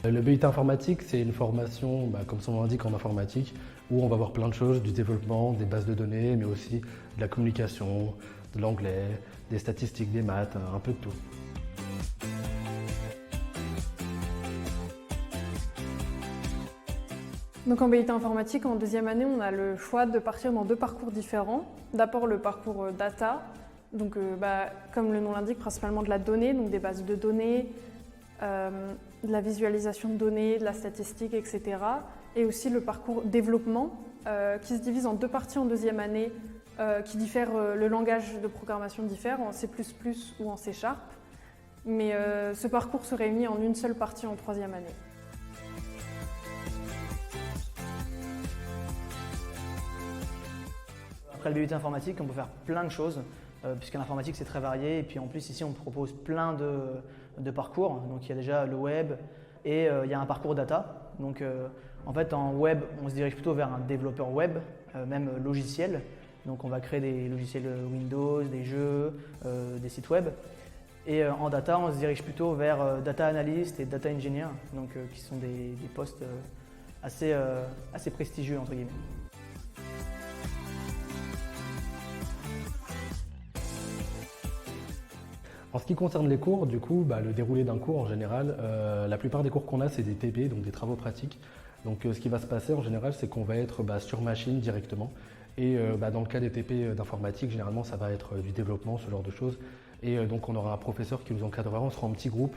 Le BUT informatique, c'est une formation, comme son nom l'indique, en informatique, où on va voir plein de choses, du développement, des bases de données, mais aussi de la communication, de l'anglais, des statistiques, des maths, un peu de tout. Donc en BUT informatique, en deuxième année, on a le choix de partir dans 2 parcours différents. D'abord le parcours data, donc comme le nom l'indique, principalement de la donnée, donc des bases de données, de la visualisation de données, de la statistique, etc. Et aussi le parcours développement, qui se divise en 2 parties en deuxième année, qui diffèrent, le langage de programmation diffère en C++ ou en C#. Mais ce parcours se réunit en une seule partie en troisième année. Après le BUT informatique, on peut faire plein de choses, puisqu'en informatique c'est très varié. Et puis en plus ici on propose plein de parcours. Donc il y a déjà le web et il y a un parcours data. Donc en fait en web on se dirige plutôt vers un développeur web, même logiciel. Donc on va créer des logiciels Windows, des jeux, des sites web. Et en data on se dirige plutôt vers data analyst et data engineer, donc qui sont des postes assez prestigieux entre guillemets. En ce qui concerne les cours, du coup, le déroulé d'un cours en général, la plupart des cours qu'on a, c'est des TP, donc des travaux pratiques. Donc ce qui va se passer en général, c'est qu'on va être sur machine directement. Et dans le cas des TP d'informatique, généralement, ça va être du développement, ce genre de choses. Et donc on aura un professeur qui nous encadrera, on sera en petit groupe.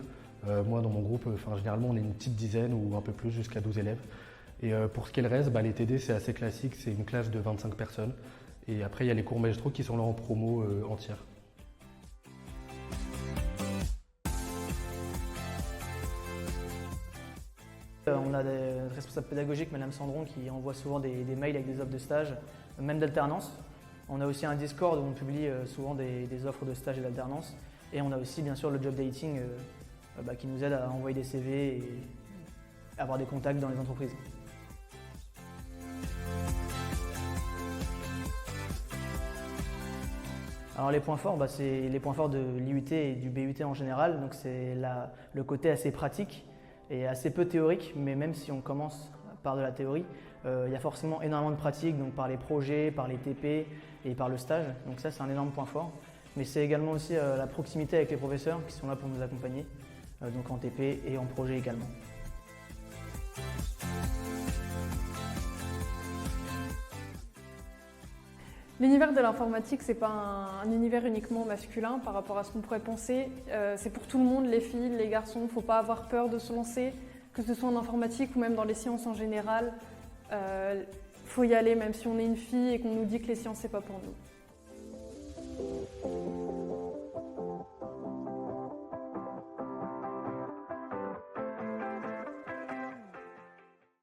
Moi, dans mon groupe, généralement, on est une petite dizaine ou un peu plus, jusqu'à 12 élèves. Et pour ce qui est le reste, les TD, c'est assez classique, c'est une classe de 25 personnes. Et après, il y a les cours magistraux qui sont là en promo entière. On a des responsables pédagogiques, Madame Sandron, qui envoie souvent des mails avec des offres de stage, même d'alternance. On a aussi un Discord où on publie souvent des offres de stage et d'alternance. Et on a aussi bien sûr le job dating qui nous aide à envoyer des CV et avoir des contacts dans les entreprises. Alors les points forts, c'est les points forts de l'IUT et du BUT en général. Donc c'est le côté assez pratique et assez peu théorique, mais même si on commence par de la théorie, il y a forcément énormément de pratique, donc par les projets, par les TP et par le stage. Donc ça, c'est un énorme point fort. Mais c'est également aussi la proximité avec les professeurs qui sont là pour nous accompagner, donc en TP et en projet également. L'univers de l'informatique, c'est pas un univers uniquement masculin par rapport à ce qu'on pourrait penser. C'est pour tout le monde, les filles, les garçons. Il ne faut pas avoir peur de se lancer, que ce soit en informatique ou même dans les sciences en général. Faut y aller même si on est une fille et qu'on nous dit que les sciences, c'est pas pour nous.